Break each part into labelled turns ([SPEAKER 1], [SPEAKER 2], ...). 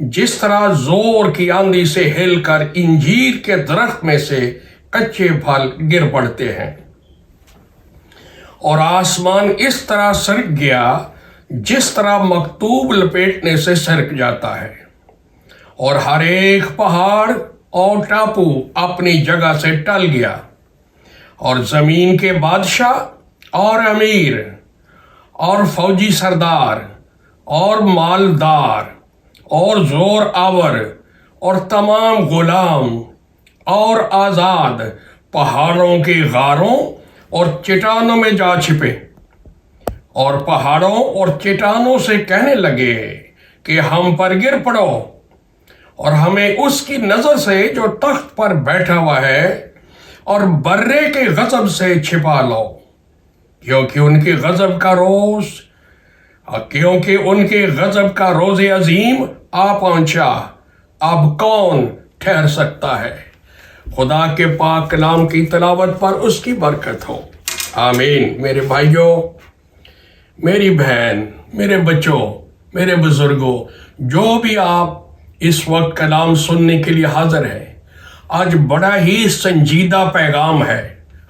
[SPEAKER 1] جس طرح زور کی آندھی سے ہل کر انجیر کے درخت میں سے کچے پھل گر پڑتے ہیں، اور آسمان اس طرح سرک گیا جس طرح مکتوب لپیٹنے سے سرک جاتا ہے، اور ہر ایک پہاڑ اور ٹاپو اپنی جگہ سے ٹل گیا، اور زمین کے بادشاہ اور امیر اور فوجی سردار اور مالدار اور زور آور اور تمام غلام اور آزاد پہاڑوں کے غاروں اور چٹانوں میں جا چھپے، اور پہاڑوں اور چٹانوں سے کہنے لگے کہ ہم پر گر پڑو اور ہمیں اس کی نظر سے جو تخت پر بیٹھا ہوا ہے اور برے کے غضب سے چھپا لو، کیونکہ ان کے غضب کا روز عظیم آ پہنچا، اب کون ٹھہر سکتا ہے؟ خدا کے پاک کلام کی تلاوت پر اس کی برکت ہو، آمین۔ میرے بھائیوں، میری بہن، میرے بچوں، میرے بزرگوں، جو بھی آپ اس وقت کلام سننے کے لیے حاضر ہیں، آج بڑا ہی سنجیدہ پیغام ہے،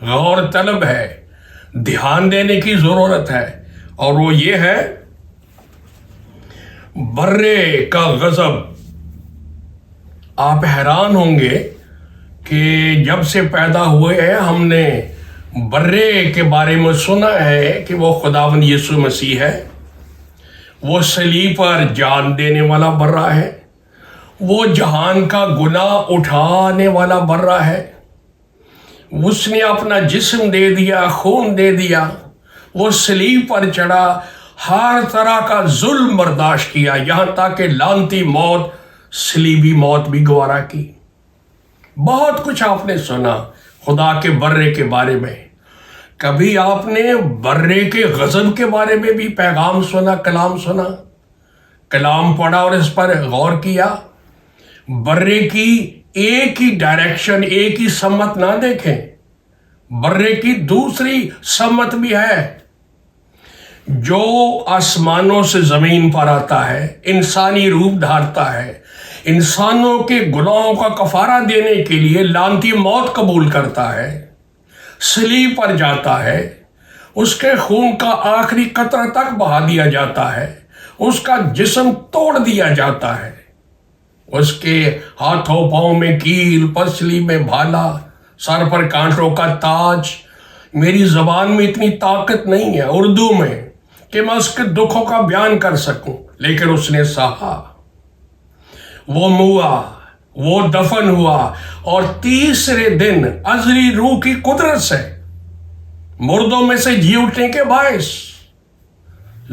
[SPEAKER 1] غور طلب ہے، دھیان دینے کی ضرورت ہے، اور وہ یہ ہے برے کا غضب۔ آپ حیران ہوں گے کہ جب سے پیدا ہوئے ہیں ہم نے برے کے بارے میں سنا ہے کہ وہ خداوند یسوع مسیح ہے، وہ صلیب پر جان دینے والا برہ ہے، وہ جہان کا گناہ اٹھانے والا برہ ہے، اس نے اپنا جسم دے دیا، خون دے دیا، وہ صلیب پر چڑھا، ہر طرح کا ظلم برداشت کیا، یہاں تک کہ لعنتی موت، صلیبی موت بھی گوارا کی۔ بہت کچھ آپ نے سنا خدا کے برے کے بارے میں۔ کبھی آپ نے برے کے غضب کے بارے میں بھی پیغام سنا، کلام سنا، کلام پڑھا اور اس پر غور کیا؟ برے کی ایک ہی ڈائریکشن، ایک ہی سمت نہ دیکھیں، برے کی دوسری سمت بھی ہے۔ جو آسمانوں سے زمین پر آتا ہے، انسانی روپ دھارتا ہے، انسانوں کے گناہوں کا کفارہ دینے کے لیے لعنتی موت قبول کرتا ہے، صلیب پر جاتا ہے، اس کے خون کا آخری قطرہ تک بہا دیا جاتا ہے، اس کا جسم توڑ دیا جاتا ہے، اس کے ہاتھوں پاؤں میں کیل، پسلی میں بھالا، سر پر کانٹوں کا تاج۔ میری زبان میں اتنی طاقت نہیں ہے اردو میں کہ میں اس کے دکھوں کا بیان کر سکوں، لیکن اس نے سہا، وہ موا، وہ دفن ہوا، اور تیسرے دن ازلی روح کی قدرت سے مردوں میں سے جی اٹھنے کے باعث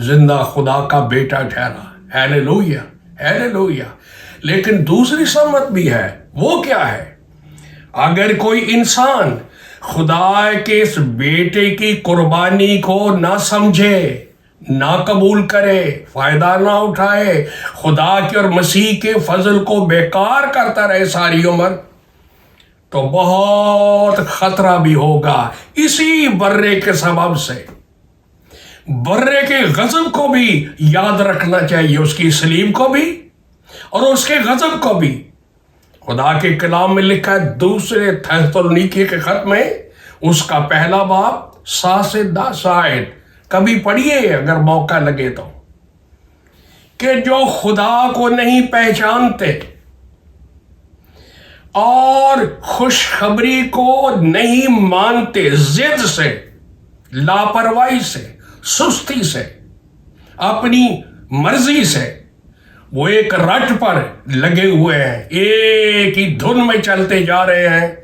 [SPEAKER 1] زندہ خدا کا بیٹا ٹھہرا۔ Hallelujah, hallelujah. لیکن دوسری سمت بھی ہے، وہ کیا ہے؟ اگر کوئی انسان خدا کے اس بیٹے کی قربانی کو نہ سمجھے، نہ قبول کرے، فائدہ نہ اٹھائے، خدا کے اور مسیح کے فضل کو بیکار کرتا رہے ساری عمر، تو بہت خطرہ بھی ہوگا۔ اسی برے کے سبب سے برے کے غضب کو بھی یاد رکھنا چاہیے، اس کی صلیب کو بھی اور اس کے غضب کو بھی۔ خدا کے کلام میں لکھا ہے دوسرے تھیسالونیکی کے خط میں، اس کا پہلا باب 7 سے 10 آیت، کبھی پڑھیے اگر موقع لگے تو، کہ جو خدا کو نہیں پہچانتے اور خوشخبری کو نہیں مانتے، ضد سے، لاپرواہی سے، سستی سے، اپنی مرضی سے، وہ ایک رٹ پر لگے ہوئے ہیں، ایک ہی دھن میں چلتے جا رہے ہیں،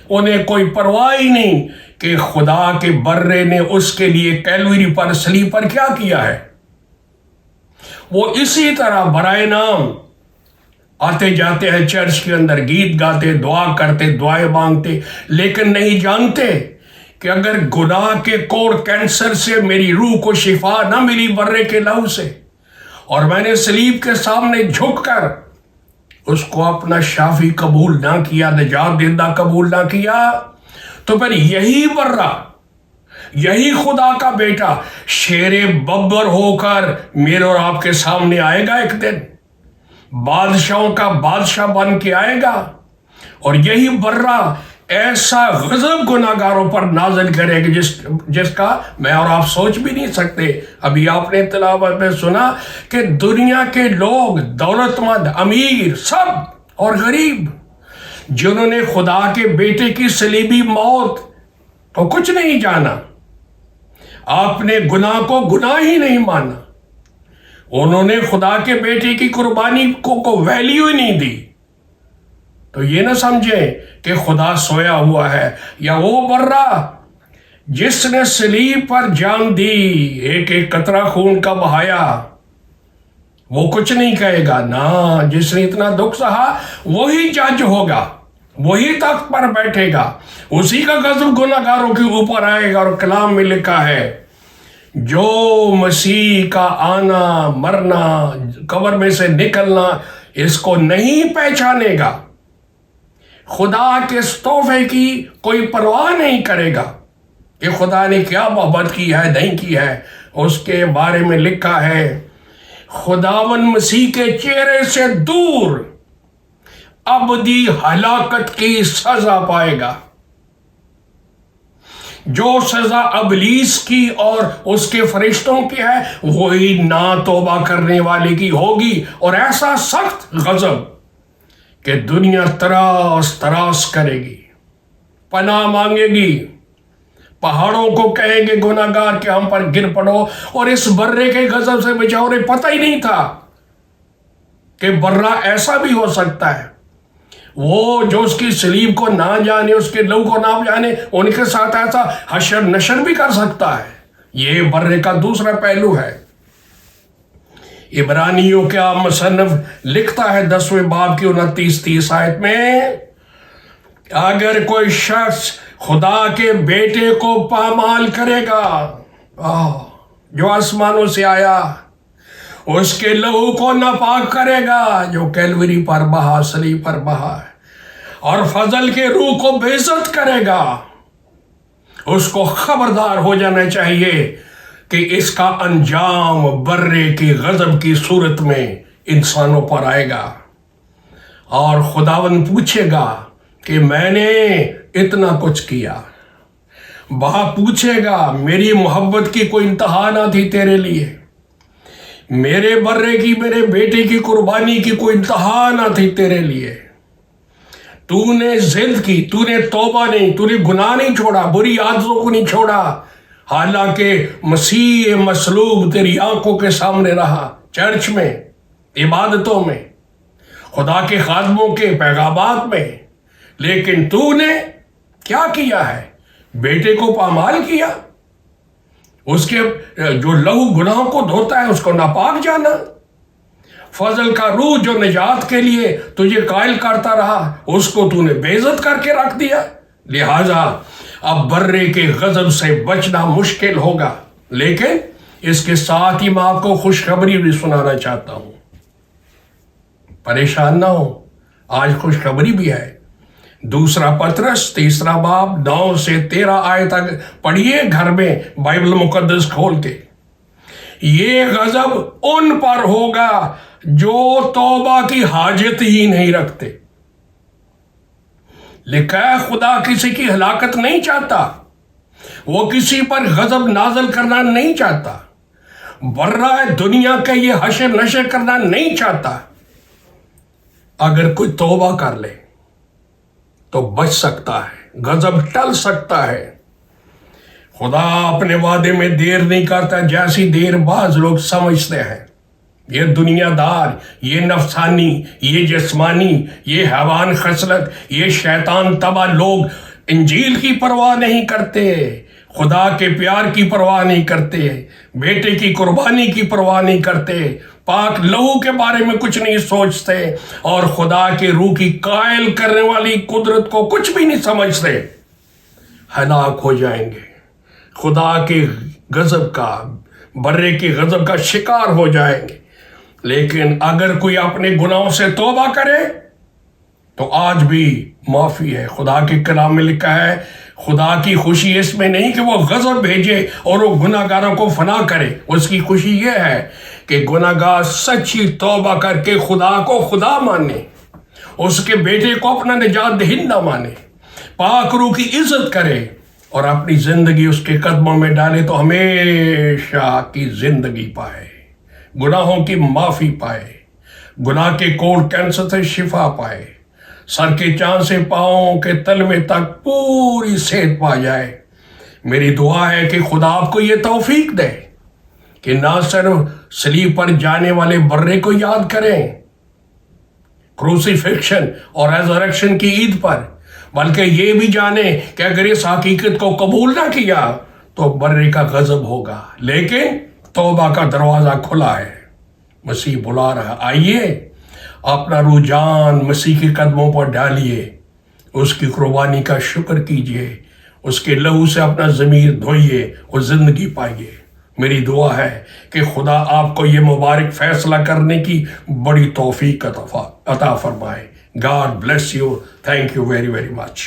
[SPEAKER 1] انہیں کوئی پرواہ ہی نہیں کہ خدا کے برے نے اس کے لیے کیلوری پر، صلیب پر کیا کیا ہے۔ وہ اسی طرح برائے نام آتے جاتے ہیں چرچ کے اندر، گیت گاتے، دعا کرتے، دعائیں مانگتے، لیکن نہیں جانتے کہ اگر گناہ کے کوڑ کینسر سے میری روح کو شفا نہ ملی برے کے لہو سے، اور میں نے صلیب کے سامنے جھک کر اس کو اپنا شافی قبول نہ کیا، نجات دہندہ قبول نہ کیا، تو پھر یہی برہ، یہی خدا کا بیٹا شیر ببر ہو کر میرے اور آپ کے سامنے آئے گا ایک دن، بادشاہوں کا بادشاہ بن کے آئے گا، اور یہی برہ ایسا غضب گناہگاروں پر نازل کرے گا جس کا میں اور آپ سوچ بھی نہیں سکتے۔ ابھی آپ نے تلاوت میں سنا کہ دنیا کے لوگ، دولت مند، امیر، سب اور غریب، جنہوں نے خدا کے بیٹے کی صلیبی موت کو کچھ نہیں جانا، آپ نے گناہ کو گناہ ہی نہیں مانا، انہوں نے خدا کے بیٹے کی قربانی کو ویلیو ہی نہیں دی، تو یہ نہ سمجھیں کہ خدا سویا ہوا ہے، یا وہ برہ جس نے صلیب پر جان دی، ایک ایک قطرہ خون کا بہایا، وہ کچھ نہیں کہے گا۔ نہ، جس نے اتنا دکھ سہا وہی جج ہوگا، وہی تخت پر بیٹھے گا، اسی کا غضب گناہگاروں کے اوپر آئے گا۔ اور کلام میں لکھا ہے، جو مسیح کا آنا، مرنا، قبر میں سے نکلنا اس کو نہیں پہچانے گا، خدا کے اس تحفے کی کوئی پرواہ نہیں کرے گا کہ خدا نے کیا محبت کی ہے، نہیں کی ہے، اس کے بارے میں لکھا ہے، خداوند مسیح کے چہرے سے دور ابدی ہلاکت کی سزا پائے گا۔ جو سزا ابلیس کی اور اس کے فرشتوں کی ہے، وہی نا توبہ کرنے والے کی ہوگی، اور ایسا سخت غضب کہ دنیا تراس تراس کرے گی، پناہ مانگے گی، پہاڑوں کو کہیں گے گناہگار کہ ہم پر گر پڑو، اور اس برے کے غضب سے بچاؤ۔ انہیں پتہ ہی نہیں تھا کہ برہ ایسا بھی ہو سکتا ہے۔ وہ جو اس کی صلیب کو نہ جانے، اس کے لہو کو نہ جانے، ان کے ساتھ ایسا حشر نشر بھی کر سکتا ہے۔ یہ برے کا دوسرا پہلو ہے۔ عبرانیوں کا مصنف لکھتا ہے 10ویں باب کی 29-30 آیت میں، اگر کوئی شخص خدا کے بیٹے کو پامال کرے گا، جو آسمانوں سے آیا، اس کے لہو کو ناپاک کرے گا جو کیلوری پر بہا، صلیب پر بہا، اور فضل کے روح کو بے عزت کرے گا، اس کو خبردار ہو جانا چاہیے کہ اس کا انجام برے کی غضب کی صورت میں انسانوں پر آئے گا، اور خداوند پوچھے گا کہ میں نے اتنا کچھ کیا۔ باپ پوچھے گا، میری محبت کی کوئی انتہا نہ تھی تیرے لیے، میرے برے کی، میرے بیٹے کی قربانی کی کوئی انتہا نہ تھی تیرے لیے، تو نے ضد کی، تو نے توبہ نہیں، تو نے گناہ نہیں چھوڑا، بری عادتوں کو نہیں چھوڑا، حالانکہ مسیح مصلوب تیری آنکھوں کے سامنے رہا، چرچ میں، عبادتوں میں، خدا کے خادموں کے پیغامات میں، لیکن تو نے کیا کیا ہے؟ بیٹے کو پامال کیا، اس کے جو لہو گناہوں کو دھوتا ہے اس کو ناپاک جانا، فضل کا روح جو نجات کے لیے تجھے قائل کرتا رہا اس کو تو نے بے عزت کر کے رکھ دیا۔ لہذا اب برے کے غضب سے بچنا مشکل ہوگا، لیکن اس کے ساتھ ہی میں آپ کو خوشخبری بھی سنانا چاہتا ہوں۔ پریشان نہ ہو، آج خوشخبری بھی ہے۔ 2 پطرس 3 باب 9 سے 13 آیت تک پڑھیے گھر میں بائبل مقدس کھول کے۔ یہ غضب ان پر ہوگا جو توبہ کی حاجت ہی نہیں رکھتے۔ لکھا ہے خدا کسی کی ہلاکت نہیں چاہتا، وہ کسی پر غضب نازل کرنا نہیں چاہتا، برائے دنیا کا یہ حشر نشر کرنا نہیں چاہتا۔ اگر کوئی توبہ کر لے تو بچ سکتا ہے، غضب ٹل سکتا ہے۔ خدا اپنے وعدے میں دیر نہیں کرتا جیسی دیر بعض لوگ سمجھتے ہیں۔ یہ دنیا دار، یہ نفسانی، یہ جسمانی، یہ حیوان خصلت، یہ شیطان طبع لوگ انجیل کی پرواہ نہیں کرتے، خدا کے پیار کی پرواہ نہیں کرتے، بیٹے کی قربانی کی پرواہ نہیں کرتے، پاک لہو کے بارے میں کچھ نہیں سوچتے، اور خدا کے روح کی قائل کرنے والی قدرت کو کچھ بھی نہیں سمجھتے، ہلاک ہو جائیں گے، خدا کے غضب کا، برے کے غضب کا شکار ہو جائیں گے۔ لیکن اگر کوئی اپنے گناہوں سے توبہ کرے تو آج بھی معافی ہے۔ خدا کے کلام میں لکھا ہے خدا کی خوشی اس میں نہیں کہ وہ غضب بھیجے اور وہ گناہگاروں کو فنا کرے. اس کی خوشی یہ ہے کہ گناہگار سچی توبہ کر کے خدا کو خدا مانے, اس کے بیٹے کو اپنا نجات دہندہ مانے, پاک روح کی عزت کرے اور اپنی زندگی اس کے قدموں میں ڈالے تو ہمیشہ کی زندگی پائے, گناہوں کی معافی پائے, گناہ کے کوڑ کینسر سے شفا پائے, سر کے چاند سے پاؤں کے تلوے تک پوری صحت پا جائے. میری دعا ہے کہ خدا آپ کو یہ توفیق دے کہ نہ صرف صلیب پر جانے والے برے کو یاد کریں کروسیفکشن اور ریزریکشن کی عید پر, بلکہ یہ بھی جانیں کہ اگر اس حقیقت کو قبول نہ کیا تو برے کا غضب ہوگا, لیکن توبہ کا دروازہ کھلا ہے, مسیح بلا رہا. آئیے اپنا رجحان مسیح کے قدموں پر ڈالیے, اس کی قربانی کا شکر کیجیے, اس کے لہو سے اپنا ضمیر دھوئیے اور زندگی پائیے. میری دعا ہے کہ خدا آپ کو یہ مبارک فیصلہ کرنے کی بڑی توفیق عطا فرمائے. God bless you. Thank you very, very much.